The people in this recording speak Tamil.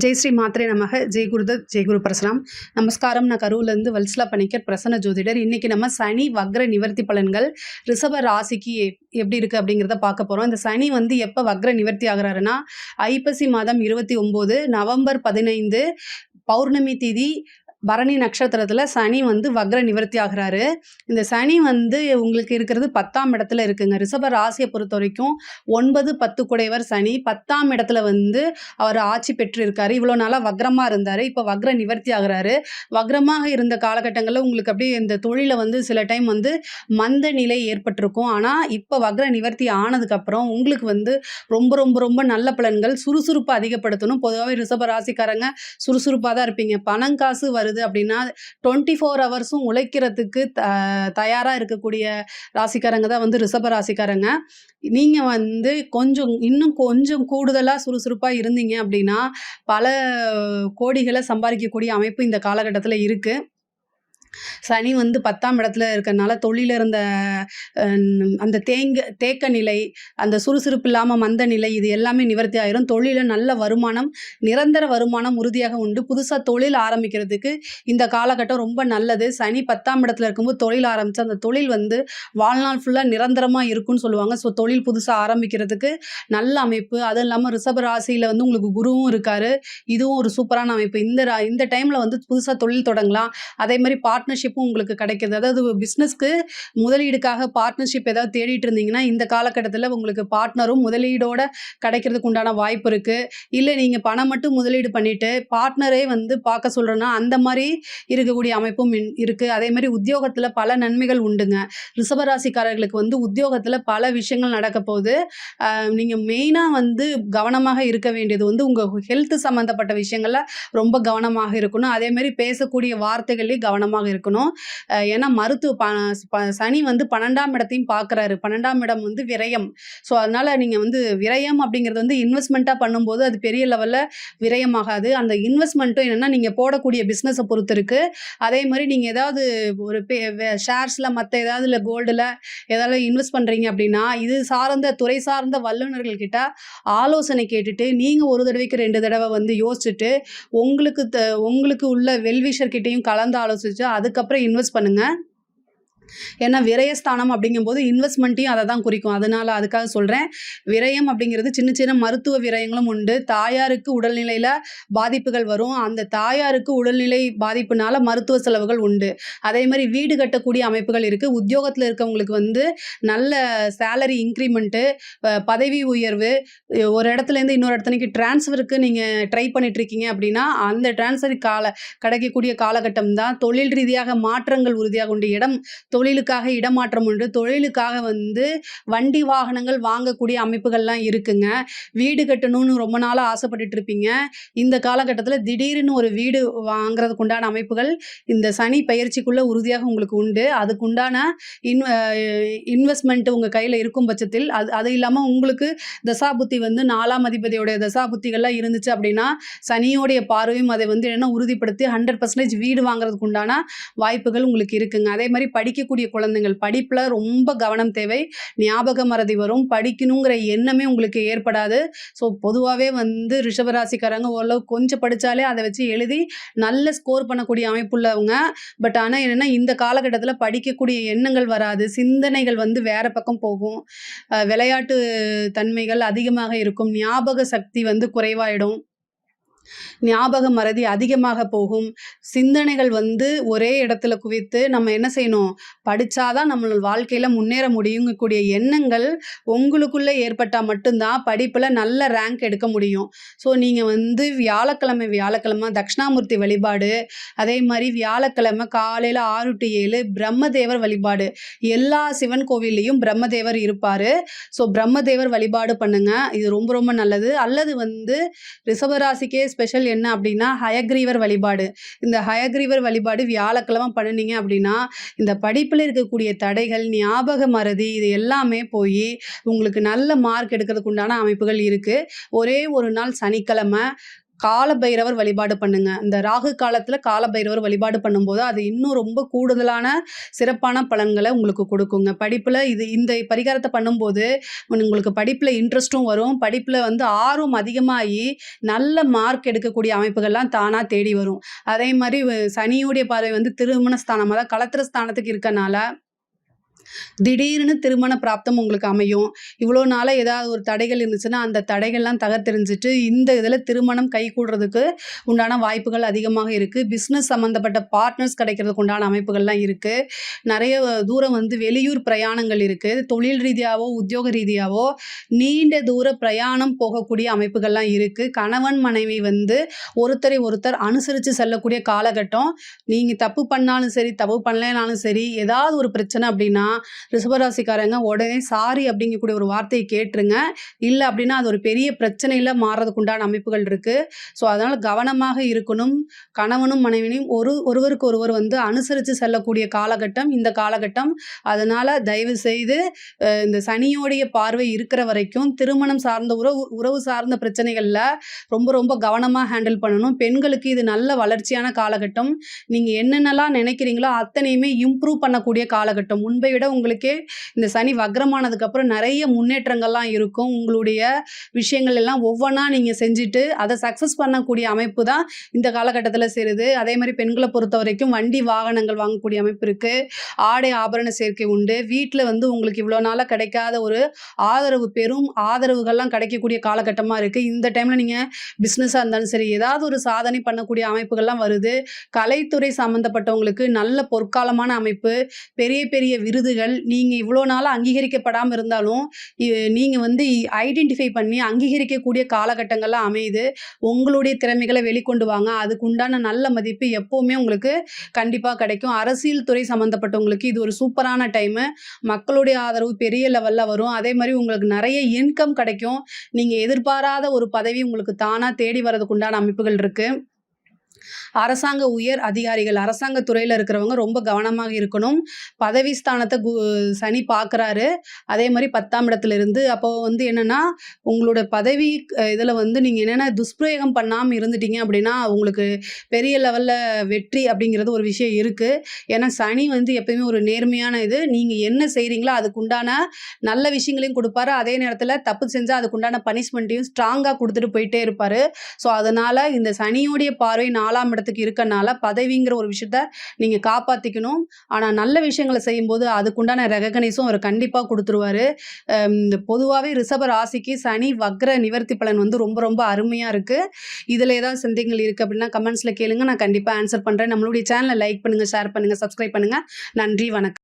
ஜெய் ஸ்ரீ மாத்ரே நமக. ஜெய் குருதத், ஜெய் குரு பரசுராம். நமஸ்காரம். நான் கரூர்லேருந்து வல்சலா பணிக்கர், பிரசன்ன ஜோதிடர். இன்னைக்கு நம்ம சனி வக்ர நிவர்த்தி பலன்கள் ரிஷப ராசிக்கு எப்படி இருக்குது அப்படிங்கிறத பார்க்க போகிறோம். இந்த சனி எப்போ வக்ர நிவர்த்தி ஆகிறாருன்னா, ஐப்பசி மாதம் 29 நவம்பர் 15 பௌர்ணமி திதி பரணி நட்சத்திரத்தில் சனி வக்ர நிவர்த்தி ஆகிறாரு. இந்த சனி உங்களுக்கு இருக்கிறது 10ஆம் இடத்துல இருக்குங்க. ரிஷப ராசியை பொறுத்த வரைக்கும் 9, 10 குடையவர் சனி 10ஆம் இடத்துல அவர் ஆட்சி பெற்று இருக்காரு. இவ்வளோ நாளாக வக்ரமாக இருந்தார். இப்போ வக்ர நிவர்த்தி ஆகிறாரு. வக்ரமாக இருந்த காலகட்டங்களில் உங்களுக்கு அப்படியே இந்த தொழிலை சில டைம் மந்த நிலை ஏற்பட்டிருக்கும். ஆனால் இப்போ வக்ர நிவர்த்தி ஆனதுக்கப்புறம் உங்களுக்கு ரொம்ப ரொம்ப ரொம்ப நல்ல பலன்கள், சுறுசுறுப்பு அதிகப்படுத்தணும். பொதுவாகவே ரிஷப ராசிக்காரங்க சுறுசுறுப்பாக தான் இருப்பீங்க. பணம் காசு வருது அப்படின்னா 24 ஹவர்ஸும் உழைக்கிறதுக்கு தயாராக இருக்கக்கூடிய ராசிக்காரங்க தான் ரிஷப ராசிக்காரங்க. நீங்கள் இன்னும் கொஞ்சம் கூடுதலாக சுறுசுறுப்பாக இருந்தீங்க அப்படின்னா பல கோடிகளை சம்பாதிக்கக்கூடிய அமைப்பு இந்த காலகட்டத்தில் இருக்குது. சனி 10ஆம் இடத்துல இருக்கிறதுனால தொழில இருந்த அந்த தேக்க நிலை, அந்த சுறுசுறுப்பு இல்லாமல் மந்த நிலை, இது எல்லாமே நிவர்த்தி ஆயிரும். தொழிலில் நல்ல வருமானம், நிரந்தர வருமானம் உறுதியாக உண்டு. புதுசாக தொழில் ஆரம்பிக்கிறதுக்கு இந்த காலகட்டம் ரொம்ப நல்லது. சனி 10ஆம் இடத்துல இருக்கும்போது தொழில் ஆரம்பித்து அந்த தொழில் வாழ்நாள் ஃபுல்லாக நிரந்தரமாக இருக்குன்னு சொல்லுவாங்க. ஸோ தொழில் புதுசாக ஆரம்பிக்கிறதுக்கு நல்ல அமைப்பு. அதுவும் இல்லாமல் ரிஷப ராசியில் உங்களுக்கு குருவும் இருக்கார். இதுவும் ஒரு சூப்பரான அமைப்பு. இந்த டைமில் புதுசாக தொழில் தொடங்கலாம். அதே மாதிரி பார்ட்னர்ஷிப்பும் உங்களுக்கு கிடைக்கிது. அதாவது பிஸ்னஸ்க்கு முதலீடுக்காக பார்ட்னர்ஷிப் ஏதாவது தேடிட்டு இருந்தீங்கன்னா இந்த காலகட்டத்தில் உங்களுக்கு பார்ட்னரும் முதலீடோட கிடைக்கிறதுக்கு உண்டான வாய்ப்பு இருக்குது. இல்லை நீங்கள் பணம் மட்டும் முதலீடு பண்ணிவிட்டு பார்ட்னரே பார்க்க சொல்கிறேன்னா அந்த மாதிரி இருக்கக்கூடிய அமைப்பும் இருக்குது. அதே மாதிரி உத்தியோகத்தில் பல நன்மைகள் உண்டுங்க. ரிஷபராசிக்காரர்களுக்கு உத்தியோகத்தில் பல விஷயங்கள் நடக்க போகுது. நீங்கள் மெயினாக கவனமாக இருக்க வேண்டியது உங்கள் ஹெல்த் சம்மந்தப்பட்ட விஷயங்களில் ரொம்ப கவனமாக இருக்கணும். அதே மாதிரி பேசக்கூடிய வார்த்தைகள்லேயும் கவனமாக இருக்கணும். ஏன்னா சனி 12ஆம் இடத்தையும் பார்க்குறாரு. 12ஆம் இடம் விரயம். ஸோ அதனால் நீங்கள் விரயம் அப்படிங்கிறது இன்வெஸ்ட்மெண்ட்டாக பண்ணும்போது அது பெரிய லெவலில் விரயமாகாது. அந்த இன்வெஸ்ட்மெண்ட்டும் என்னென்னா நீங்கள் போடக்கூடிய பிஸ்னஸை பொறுத்து இருக்குது. அதே மாதிரி நீங்கள் ஏதாவது ஒரு ஷேர்ஸில் மற்ற ஏதாவது இல்லை கோல்டில் ஏதாவது இன்வெஸ்ட் பண்ணுறீங்க அப்படின்னா இது துறை சார்ந்த வல்லுநர்கள் கிட்ட ஆலோசனை கேட்டுட்டு நீங்கள் ஒரு தடவைக்கு 2 தடவை யோசிச்சுட்டு உங்களுக்கு உள்ள வெல்விஷர் கிட்டையும் கலந்து ஆலோசிச்சு அதுக்கப்புறம் இன்வெஸ்ட் பண்ணுங்கள். ஏன்னா விரயஸ்தானம் அப்படிங்கும்போது இன்வெஸ்ட்மெண்ட்டையும் அதை தான் குறிக்கும். அதனால் அதுக்காக சொல்கிறேன். விரயம் அப்படிங்கிறது சின்ன சின்ன மருத்துவ விரயங்களும் உண்டு. தாயாருக்கு உடல்நிலையில் பாதிப்புகள் வரும். அந்த தாயாருக்கு உடல்நிலை பாதிப்புனால மருத்துவ செலவுகள் உண்டு. அதே மாதிரி வீடு கட்டக்கூடிய அமைப்புகள் இருக்குது. உத்தியோகத்தில் இருக்கவங்களுக்கு நல்ல சேலரி இன்க்ரிமெண்ட்டு, பதவி உயர்வு, ஒரு இடத்துலேருந்து இன்னொரு இடத்துக்கு டிரான்ஸ்ஃபருக்கு நீங்கள் ட்ரை பண்ணிகிட்ருக்கீங்க அப்படின்னா அந்த டிரான்ஸ்ஃபர் கிடைக்கக்கூடிய காலகட்டம் தான். தொழில் ரீதியாக மாற்றங்கள் உறுதியாக உண்டு. தொழிலுக்காக இடமாற்றம் உண்டு. தொழிலுக்காக வண்டி வாகனங்கள் வாங்கக்கூடிய அமைப்புகள்லாம் இருக்குங்க. வீடு கட்டணும்னு ரொம்ப நாளாக ஆசைப்பட்டுட்டு இருப்பீங்க. இந்த காலகட்டத்தில் திடீர்னு ஒரு வீடு வாங்குறதுக்கு உண்டான அமைப்புகள் இந்த சனி பயிற்சிக்குள்ளே உறுதியாக உங்களுக்கு உண்டு. அதுக்கு உண்டான இன்வெஸ்ட்மெண்ட் உங்கள் கையில் இருக்கும் பட்சத்தில் அது இல்லாமல் உங்களுக்கு தசாபுத்தி 4ஆம் அதிபதியோடைய தசாபுத்திகள்லாம் இருந்துச்சு அப்படின்னா சனியோடைய பார்வையும் அதை என்னென்னா உறுதிப்படுத்தி 100% வீடு வாங்குறதுக்கு உண்டான வாய்ப்புகள் உங்களுக்கு இருக்குங்க. அதே மாதிரி படிக்கக்கூடிய குழந்தைகள் படிப்பில் ரொம்ப கவனம் தேவை. ஞாபக மறதி வரும். படிக்கணுங்கிற எண்ணமே உங்களுக்கு ஏற்படாது. ஸோ பொதுவாகவே ரிஷபராசிக்காரங்க ஓரளவு கொஞ்சம் படித்தாலே அதை வச்சு எழுதி நல்ல ஸ்கோர் பண்ணக்கூடிய அமைப்புள்ளவங்க. பட் ஆனால் என்னென்னா இந்த காலகட்டத்தில் படிக்கக்கூடிய எண்ணங்கள் வராது. சிந்தனைகள் வேறு பக்கம் போகும். விளையாட்டு தன்மைகள் அதிகமாக இருக்கும். ஞாபக சக்தி குறைவாயிடும். ஞாபக மறதி அதிகமாக போகும். சிந்தனைகள் ஒரே இடத்துல குவித்து நம்ம என்ன செய்யணும், படித்தாதான் நம்மளோட வாழ்க்கையில் முன்னேற முடியுங்கக்கூடிய எண்ணங்கள் உங்களுக்குள்ளே ஏற்பட்டால் மட்டும்தான் படிப்பில் நல்ல ரேங்க் எடுக்க முடியும். ஸோ நீங்கள் வியாழக்கிழமை தட்சிணாமூர்த்தி வழிபாடு, அதே மாதிரி வியாழக்கிழமை காலையில் 6 to 7 பிரம்மதேவர் வழிபாடு. எல்லா சிவன் கோவில்லையும் பிரம்மதேவர் இருப்பார். ஸோ பிரம்மதேவர் வழிபாடு பண்ணுங்க. இது ரொம்ப ரொம்ப நல்லது. அல்லது ரிஷபராசிக்கே ஸ்பெஷல் என்ன அப்படின்னா ஹயக்ரீவர் வழிபாடு. இந்த ஹயக்ரீவர் வழிபாடு வியாழக்கிழமை பண்ணினீங்க அப்படின்னா இந்த படிப்பில் இருக்கக்கூடிய தடைகள், ஞாபக மறதி, இது எல்லாமே போய் உங்களுக்கு நல்ல மார்க் எடுக்கிறதுக்கு உண்டான அமைப்புகள் இருக்குது. ஒரே ஒரு நாள் சனிக்கிழமை கால பைரவர் வழிபாடு பண்ணுங்க. இந்த ராகு காலத்துல கால பைரவர் வழிபாடு பண்ணும்போது, அது இன்னும் ரொம்ப கூடுதலான சிறப்பான பலன்கள உங்களுக்கு குடுக்குங்க. படிப்புல இந்த பரிகாரத்த பண்ணும்போது, உங்களுக்கு படிப்புல இன்ட்ரெஸ்ட்டும் வரும். படிப்புல வந்து ஆர்வம் அதிகமாகி, நல்ல மார்க் எடுக்கக்கூடிய அமைப்புகள்லாம் தானா தேடி வரும். அதே மாரி சனியுடைய பார்வை வந்து திருமண ஸ்தானம், அதாவது களத்திர ஸ்தானத்துக்கு இருக்கனால, திடீர்னு திருமண பிராப்தம் உங்களுக்கு அமையும். இவ்வளோ நாளா ஏதாவது ஒரு தடைகள் இருந்துச்சுன்னா, அந்த தடைகள்லாம் தகர்த்தெறிஞ்சுட்டு, இந்த இதில திருமணம் கைகூடுறதுக்கு உண்டான வாய்ப்புகள் அதிகமாக இருக்கு. பிசினஸ் சம்மந்தப்பட்ட பார்ட்னர்ஸ் கிடைக்கிறதுக்கு உண்டான அமைப்புகள்லாம் இருக்கு. நெறைய தூரம் வந்து வெளியூர் பிரயாணங்கள் இருக்கு. தொழில் ரீதியாவோ, உத்தியோக ரீதியாவோ நீண்ட தூர பிரயாணம் போகக்கூடிய அமைப்புகள்லாம் இருக்கு. கணவன், மனைவி வந்து ஒருத்தரை ஒருத்தர் அனுசரிச்சு செல்லக்கூடிய காலகட்டம். நீங்க தப்பு பண்ணாலும் சரி, தப்பு பண்ணலைனாலும் சரி, ஏதாவது ஒரு பிரச்சனை அப்டின்னா, ரிஷபராசிக்காரங்க உடனே சாரி அப்படிங்கக்கூடிய ஒரு வார்த்தையை கேட்டுருங்க. இல்ல அப்படின்னா அது ஒரு பெரிய பிரச்சனையில மாறுறதுக்கு உண்டான அமைப்புகள் இருக்கு. ஸோ அதனால கவனமாக இருக்கணும். கணவனும் மனைவியும் ஒருவருக்கு ஒருவர் வந்து அனுசரித்து செல்லக்கூடிய காலகட்டம் இந்த காலகட்டம். அதனால தயவு செய்து இந்த சனியோடைய பார்வை இருக்கிற வரைக்கும் திருமணம் சார்ந்த உறவு சார்ந்த பிரச்சனைகள்ல ரொம்ப ரொம்ப கவனமா ஹேண்டில் பண்ணணும். பெண்களுக்கு இது நல்ல வளர்ச்சியான காலகட்டம். நீங்க என்னென்னலாம் நினைக்கிறீங்களோ அத்தனையுமே இம்ப்ரூவ் பண்ணக்கூடிய காலகட்டம். முன்பை விட உங்களுக்கே இந்த சனி வக்ரமானதுக்கப்புறம் நிறைய முன்னேற்றங்கள்லாம் இருக்கும். உங்களுடைய விஷயங்கள் எல்லாம் ஒவ்வொன்றா நீங்கள் செஞ்சுட்டு அதை சக்ஸஸ் பண்ணக்கூடிய அமைப்பு தான் இந்த காலகட்டத்தில் சேருது. அதே மாதிரி பெண்களை பொறுத்த வரைக்கும் வண்டி வாகனங்கள் வாங்கக்கூடிய அமைப்பு இருக்குது. ஆடை ஆபரண சேர்க்கை உண்டு. வீட்டில் வந்து உங்களுக்கு இவ்வளோ நாளாக கிடைக்காத ஒரு ஆதரவு, பெரும் ஆதரவுகள்லாம் கிடைக்கக்கூடிய காலகட்டமாக இருக்குது. இந்த டைமில் நீங்கள் பிஸ்னஸாக இருந்தாலும் சரி, ஏதாவது ஒரு சாதனை பண்ணக்கூடிய அமைப்புகள்லாம் வருது. கலைத்துறை சம்மந்தப்பட்டவங்களுக்கு நல்ல பொற்காலமான அமைப்பு, பெரிய பெரிய விருதுகள், நீங்கள் இவ்வளோ நாளாக அங்கீகரிக்கப்படாமல் இருந்தாலும் நீங்கள் வந்து ஐடென்டிஃபை பண்ணி அங்கீகரிக்கக்கூடிய காலகட்டங்கள்லாம் அமையுது. உங்களுடைய திறமைகளை வெளிக்கொண்டு வாங்க. அதுக்கு உண்டான நல்ல மதிப்பு எப்போவுமே உங்களுக்கு கண்டிப்பாக கிடைக்கும். அரசியல் துறை சம்மந்தப்பட்டவங்களுக்கு இது ஒரு சூப்பரான டைமு. மக்களுடைய ஆதரவு பெரிய லெவலில் வரும். அதே மாதிரி உங்களுக்கு நிறைய இன்கம் கிடைக்கும். நீங்கள் எதிர்பாராத ஒரு பதவி உங்களுக்கு தானாக தேடி வரதுக்கு உண்டான அமைப்புகள் இருக்குது. அரசாங்க உயர் அதிகாரிகள், அரசாங்க துறையில இருக்கிறவங்க ரொம்ப கவனமாக இருக்கணும். பதவி ஸ்தானத்த சனி பார்க்குறாரு. அதே மாரி 10ஆம் இடத்துல இருந்து. அப்போ வந்து என்னன்னா, உங்களோட பதவி இதில வந்து நீங்க என்னென்ன துஷ்பிரயோகம் பண்ணாம இருந்துட்டீங்க அப்படின்னா, உங்களுக்கு பெரிய லெவல்ல வெற்றி அப்படிங்கிறது ஒரு விஷயம் இருக்கு. ஏன்னா சனி வந்து எப்பயுமே ஒரு நேர்மையான இது. நீங்க என்ன செய்றீங்களோ அதுக்கு உண்டான நல்ல விஷயங்களையும் குடுப்பாரு. அதே நேரத்தில தப்பு செஞ்சா அதுக்கு உண்டான பனிஷ்மெண்ட்டையும் ஸ்ட்ராங்கா குடுத்துட்டு போயிட்டே இருப்பாரு. ஸோ அதனால இந்த சனியுடைய பார்வை 4ஆம் இடத்துக்கு இருக்கனால பதவிங்கிற ஒரு விஷயத்த நீங்க காப்பாத்திக்கணும். ஆனா நல்ல விஷயங்கள செய்யும்போது அதுக்குண்டான ரெகக்னைஸும் அவர் கண்டிப்பா குடுத்துருவாரு. இந்த பொதுவாவே ரிஷப ராசிக்கு சனி வக்ர நிவர்த்தி பலன் வந்து ரொம்ப ரொம்ப அருமையா இருக்கு. இதுல ஏதாவது சந்தேகங்கள் இருக்கு அப்படின்னா கமெண்ட்ஸ்ல கேளுங்க. நான் கண்டிப்பா ஆன்சர் பண்றேன். நம்மளுடைய சேனலை லைக் பண்ணுங்க, ஷேர் பண்ணுங்க, சப்ஸ்கிரைப் பண்ணுங்க. நன்றி, வணக்கம்.